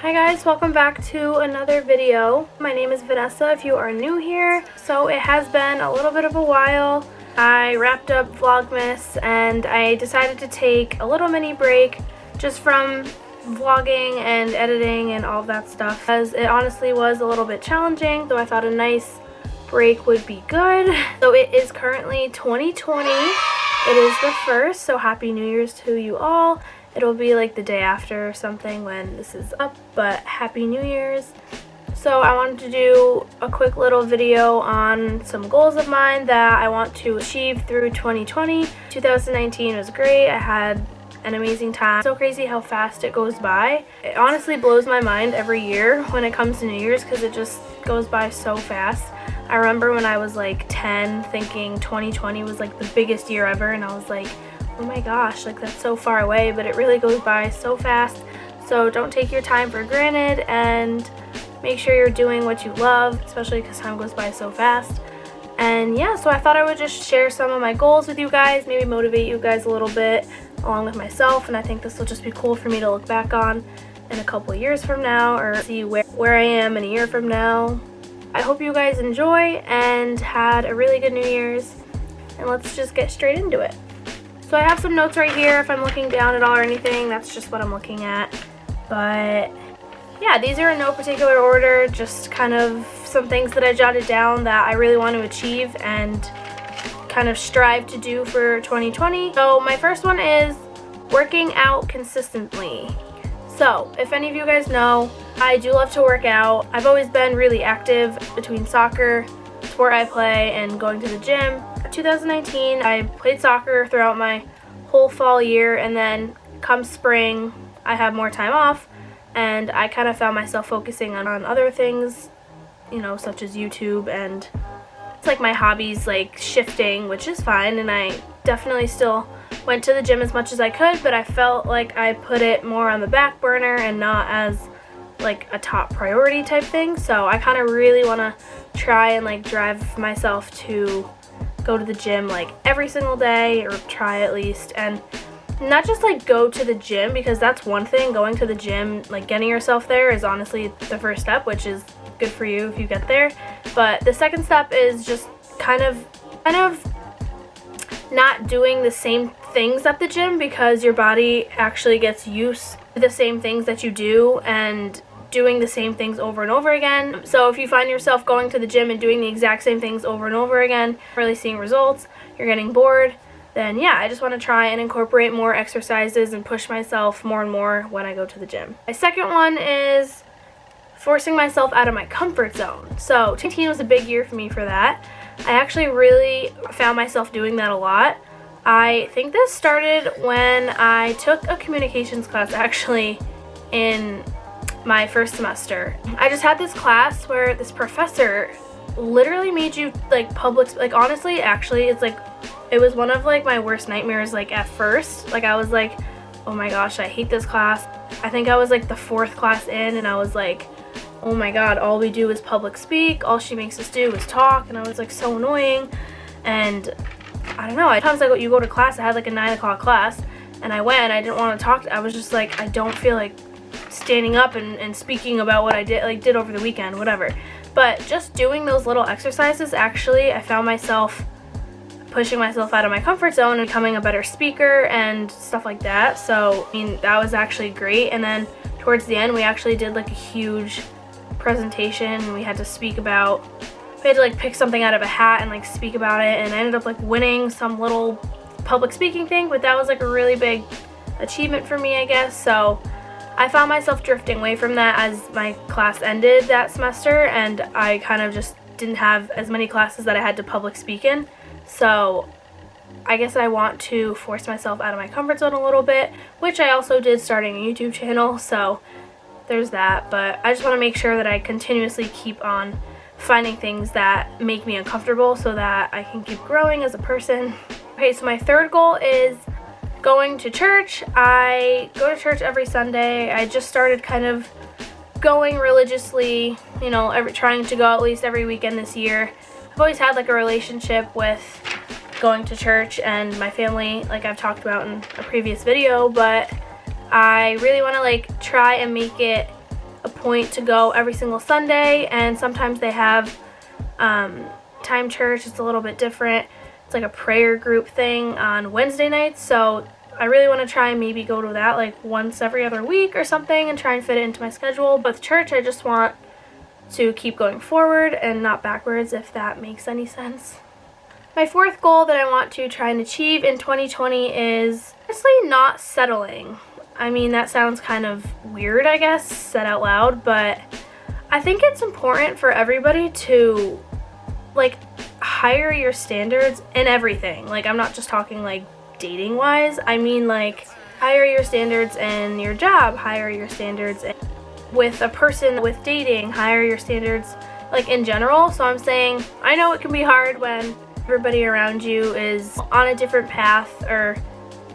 Hi guys, welcome back to another video. My name is Vanessa if you are new here. So it has been a little bit of a while. I wrapped up Vlogmas and I decided to take a little mini break just from vlogging and editing and all of that stuff, as it honestly was a little bit challenging, so I thought a nice break would be good. So it is currently 2020. It is the 1st, so happy New Year's to you all. It'll be like the day after or something when this is up, but happy New Year's. So I wanted to do a quick little video on some goals of mine that I want to achieve through 2020. 2019 was great. I had an amazing time. So crazy how fast it goes by. It honestly blows my mind every year when it comes to New Year's because it just goes by so fast. I remember when I was like 10 thinking 2020 was like the biggest year ever, and I was like, oh my gosh, like that's so far away, but it really goes by so fast. So don't take your time for granted and make sure you're doing what you love, especially because time goes by so fast. And yeah, so I thought I would just share some of my goals with you guys, maybe motivate you guys a little bit along with myself, and I think this will just be cool for me to look back on in a couple years from now, or see where I am in a year from now. I hope you guys enjoy and had a really good New Year's, and let's just get straight into it. So I have some notes right here. If I'm looking down at all or anything, that's just what I'm looking at. But yeah, these are in no particular order, just kind of some things that I jotted down that I really want to achieve and kind of strive to do for 2020. So my first one is working out consistently. So if any of you guys know, I do love to work out. I've always been really active between soccer, sport I play, and going to the gym. 2019, I played soccer throughout my whole fall year, and then come spring, I have more time off, and I kind of found myself focusing on other things, you know, such as YouTube, and it's like my hobbies like shifting, which is fine, and I definitely still went to the gym as much as I could, but I felt like I put it more on the back burner and not as like a top priority type thing. So I kind of really want to try and like drive myself to go to the gym like every single day, or try at least, and not just like go to the gym, because that's one thing. Going to the gym, like getting yourself there, is honestly the first step, which is good for you if you get there. But the second step is just kind of not doing the same things at the gym, because your body actually gets used to the same things that you do and doing the same things over and over again. So if you find yourself going to the gym and doing the exact same things over and over again, really seeing results, you're getting bored, then yeah, I just want to try and incorporate more exercises and push myself more and more when I go to the gym. My second one is forcing myself out of my comfort zone. So 2018 was a big year for me for that. I actually really found myself doing that a lot. I think this started when I took a communications class actually in my first semester. I just had this class where this professor literally made you like honestly, actually, it's like it was one of like my worst nightmares. Like at first, like I was like, oh my gosh, I hate this class. I think I was like the 4th class in, and I was like, oh my god, all we do is public speak, all she makes us do is talk, and I was like so annoying. And I don't know, sometimes like you go to class, I had like a 9 o'clock class, and I went and I didn't want to talk. I was just like, I don't feel like standing up and speaking about what I did over the weekend, whatever. But just doing those little exercises, actually, I found myself pushing myself out of my comfort zone and becoming a better speaker and stuff like that. So, I mean, that was actually great. And then towards the end, we actually did like a huge presentation. We had to like pick something out of a hat and like speak about it, and I ended up like winning some little public speaking thing, but that was like a really big achievement for me, I guess. So I found myself drifting away from that as my class ended that semester, and I kind of just didn't have as many classes that I had to public speak in. So I guess I want to force myself out of my comfort zone a little bit, which I also did starting a YouTube channel, so there's that. But I just want to make sure that I continuously keep on finding things that make me uncomfortable so that I can keep growing as a person. Okay, so my third goal is going to church. I go to church every Sunday. I just started kind of going religiously, you know, trying to go at least every weekend this year. I've always had like a relationship with going to church and my family, like I've talked about in a previous video, but I really want to like try and make it a point to go every single Sunday, and sometimes they have time church. It's a little bit different. It's like a prayer group thing on Wednesday nights, so I really want to try and maybe go to that like once every other week or something and try and fit it into my schedule. But with church, I just want to keep going forward and not backwards, if that makes any sense. My fourth goal that I want to try and achieve in 2020 is honestly not settling. I mean, that sounds kind of weird, I guess, said out loud, but I think it's important for everybody to like higher your standards in everything. Like, I'm not just talking like dating wise. I mean, like, higher your standards in your job, higher your standards with a person, with dating, higher your standards like in general. So I'm saying, I know it can be hard when everybody around you is on a different path, or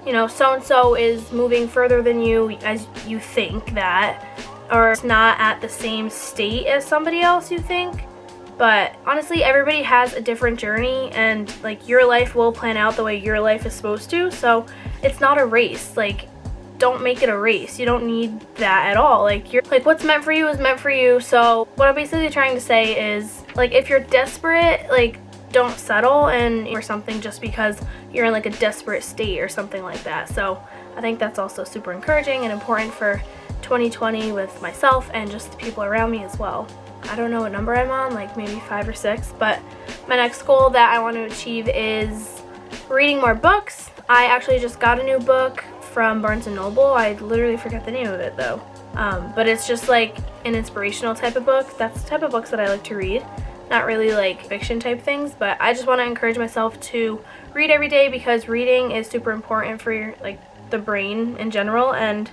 you know, so-and-so is moving further than you as you think that, or it's not at the same state as somebody else you think. But honestly, everybody has a different journey, and like your life will plan out the way your life is supposed to. So it's not a race. Like, don't make it a race. You don't need that at all. Like, you're like, what's meant for you is meant for you. So what I'm basically trying to say is, like, if you're desperate, like, don't settle and or something just because you're in like a desperate state or something like that. So I think that's also super encouraging and important for 2020 with myself and just the people around me as well. I don't know what number I'm on, like maybe 5 or 6, but my next goal that I want to achieve is reading more books. I actually just got a new book from Barnes & Noble. I literally forget the name of it though. But it's just like an inspirational type of book. That's the type of books that I like to read. Not really like fiction type things, but I just want to encourage myself to read every day, because reading is super important for your like the brain in general, and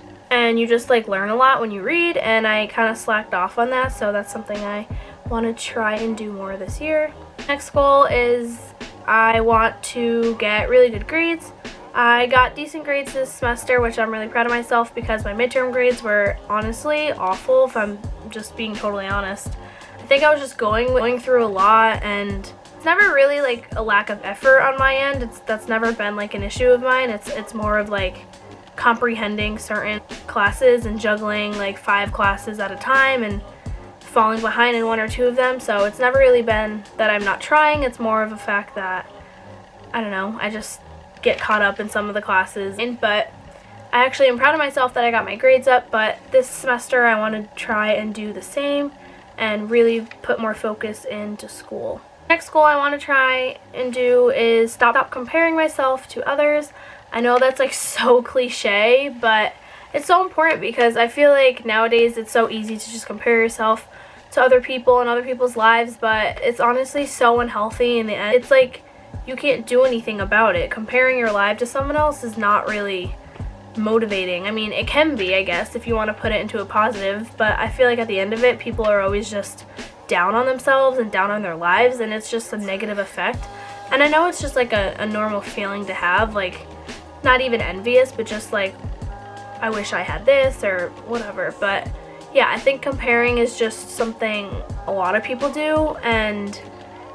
you just like learn a lot when you read, and I kind of slacked off on that, so that's something I want to try and do more this year. Next goal is I want to get really good grades. I got decent grades this semester, which I'm really proud of myself, because my midterm grades were honestly awful, if I'm just being totally honest. I think I was just going through a lot, and it's never really like a lack of effort on my end. That's never been like an issue of mine. It's more of like comprehending certain classes and juggling like 5 classes at a time and falling behind in 1 or 2 of them. So it's never really been that I'm not trying. It's more of a fact that, I don't know, I just get caught up in some of the classes. But I actually am proud of myself that I got my grades up, but this semester I want to try and do the same and really put more focus into school. Next goal I want to try and do is stop comparing myself to others. I know that's like so cliche, but it's so important, because I feel like nowadays it's so easy to just compare yourself to other people and other people's lives, but it's honestly so unhealthy in the end. It's like you can't do anything about it. Comparing your life to someone else is not really motivating. I mean, it can be, I guess, if you want to put it into a positive, but I feel like at the end of it, people are always just down on themselves and down on their lives, and it's just a negative effect. And I know it's just like a normal feeling to have, like not even envious, but just like, I wish I had this or whatever. But yeah, I think comparing is just something a lot of people do, and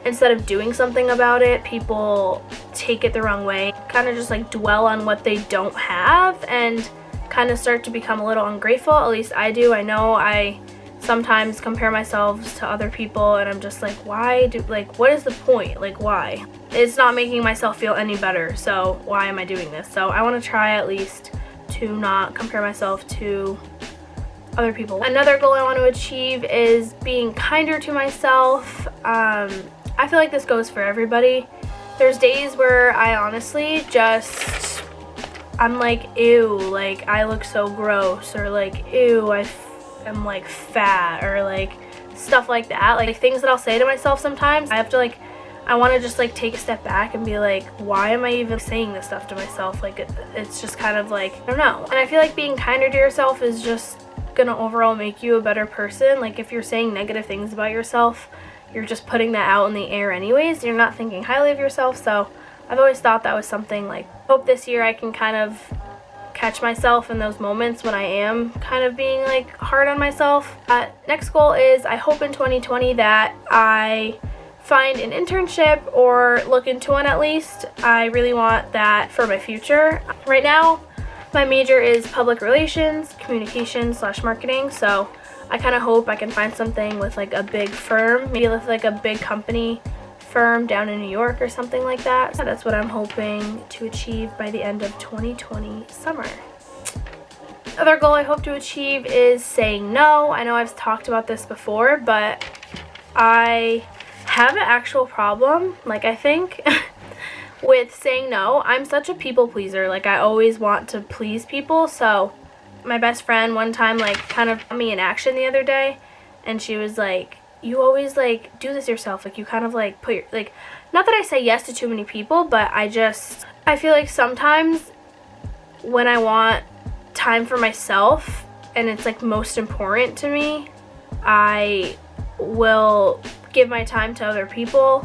instead of doing something about it, people take it the wrong way, kind of just like dwell on what they don't have and kind of start to become a little ungrateful. At least I do. I know I sometimes compare myself to other people, and I'm just like, what is the point? Like, why? It's not making myself feel any better, so why am I doing this? So I want to try at least to not compare myself to other people. Another goal I want to achieve is being kinder to myself. I feel like this goes for everybody. There's days where I honestly I'm like, ew, like I look so gross, or like, ew, I'm like fat, or like stuff like that. Like things that I'll say to myself sometimes. I want to just like take a step back and be like, why am I even saying this stuff to myself? Like it's just kind of like, I don't know. And I feel like being kinder to yourself is just gonna overall make you a better person. Like if you're saying negative things about yourself, you're just putting that out in the air anyways. You're not thinking highly of yourself. So I've always thought that was something like, I hope this year I can kind of catch myself in those moments when I am kind of being like hard on myself. Next goal is, I hope in 2020 that I find an internship or look into one at least. I really want that for my future. Right now, my major is public relations, communication / marketing. So I kind of hope I can find something with like a big firm, maybe with like a big company firm down in New York or something like that. So that's what I'm hoping to achieve by the end of 2020 summer. Another goal I hope to achieve is saying no. I know I've talked about this before, but I have an actual problem, like I think, with saying no. I'm such a people pleaser. Like I always want to please people. So my best friend one time like kind of put me in action the other day, and she was like, you always like do this yourself, like you kind of like put your, like, not that I say yes to too many people, but I feel like sometimes when I want time for myself and it's like most important to me, I will give my time to other people,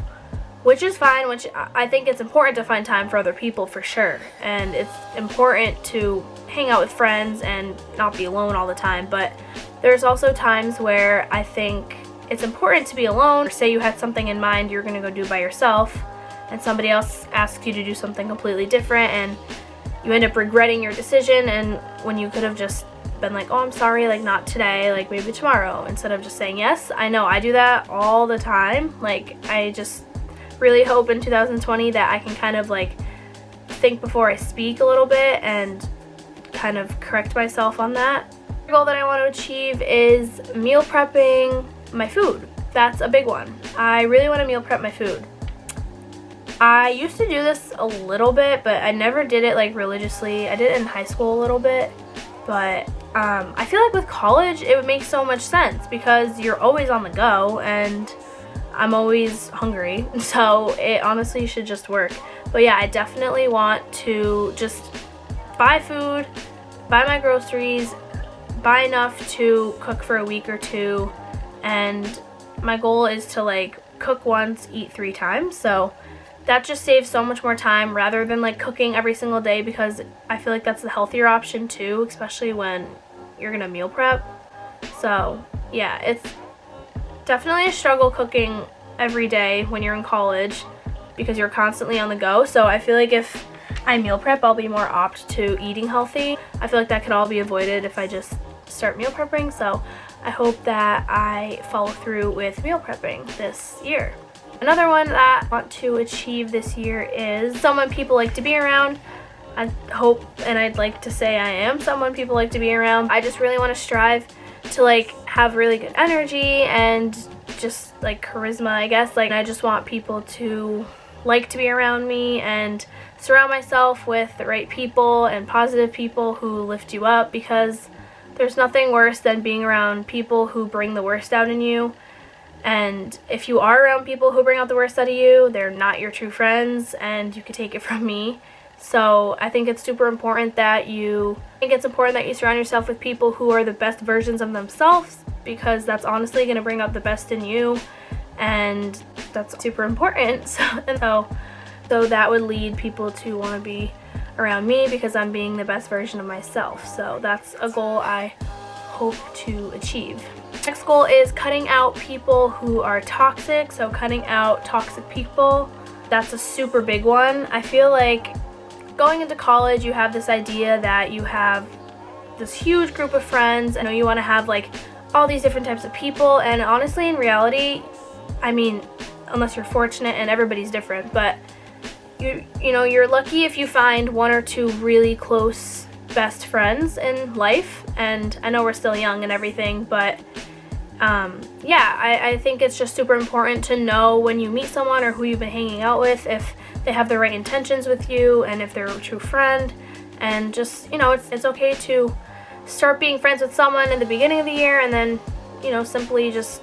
which is fine, which I think it's important to find time for other people for sure, and it's important to hang out with friends and not be alone all the time. But there's also times where I think it's important to be alone. Say you had something in mind you're gonna go do by yourself, and somebody else asks you to do something completely different, and you end up regretting your decision, and when you could have just been like, oh, I'm sorry, like not today, like maybe tomorrow, instead of just saying yes. I know I do that all the time. Like I just really hope in 2020 that I can kind of like think before I speak a little bit and kind of correct myself on that. The goal that I want to achieve is meal prepping my food. That's a big one. I really want to meal prep my food. I used to do this a little bit, but I never did it like religiously. I did it in high school a little bit, but I feel like with college it would make so much sense because you're always on the go and I'm always hungry, so it honestly should just work. But yeah, I definitely want to just buy food, buy my groceries, buy enough to cook for a week or two, and my goal is to like cook once, eat 3 times. So that just saves so much more time rather than like cooking every single day, because I feel like that's the healthier option too, especially when you're gonna meal prep. So yeah, it's definitely a struggle cooking every day when you're in college because you're constantly on the go. So I feel like if I meal prep, I'll be more apt to eating healthy. I feel like that could all be avoided if I just start meal prepping. So I hope that I follow through with meal prepping this year. Another one that I want to achieve this year is someone people like to be around. I hope and I'd like to say I am someone people like to be around. I just really want to strive to like have really good energy and just like charisma, I guess. Like I just want people to like to be around me and surround myself with the right people and positive people who lift you up, because there's nothing worse than being around people who bring the worst out in you. And if you are around people who bring out the worst out of you, they're not your true friends, and you can take it from me. So I think it's super important that you surround yourself with people who are the best versions of themselves, because that's honestly going to bring out the best in you, and that's super important. So that would lead people to want to be around me because I'm being the best version of myself. So that's a goal I hope to achieve. Next goal is cutting out people who are toxic. So cutting out toxic people, that's a super big one. I feel like going into college, you have this idea that you have this huge group of friends and you want to have like all these different types of people, and honestly in reality, I mean, unless you're fortunate, and everybody's different, but you know, you're lucky if you find 1 or 2 really close best friends in life. And I know we're still young and everything, but yeah, I think it's just super important to know when you meet someone or who you've been hanging out with, if they have the right intentions with you and if they're a true friend. And just, you know, it's okay to start being friends with someone in the beginning of the year and then, you know, simply just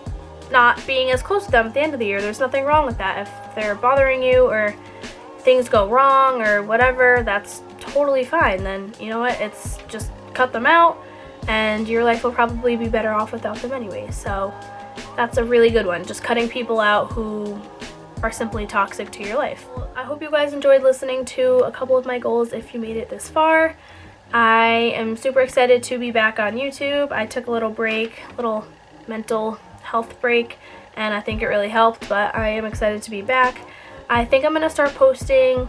not being as close to them at the end of the year. There's nothing wrong with that. If they're bothering you or things go wrong or whatever, that's totally fine. Then, you know what, it's just cut them out and your life will probably be better off without them anyway. So that's a really good one, just cutting people out who are simply toxic to your life. I hope you guys enjoyed listening to a couple of my goals if you made it this far. I am super excited to be back on YouTube. I took a little break, little mental health break, and I think it really helped, but I am excited to be back. I think I'm going to start posting,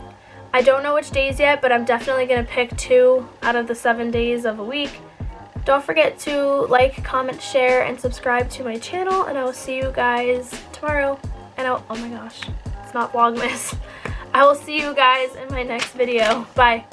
I don't know which days yet, but I'm definitely going to pick 2 out of the 7 days of a week Don't forget to like, comment, share, and subscribe to my channel, and I will see you guys tomorrow. And oh my gosh, it's not Vlogmas. I will see you guys in my next video. Bye.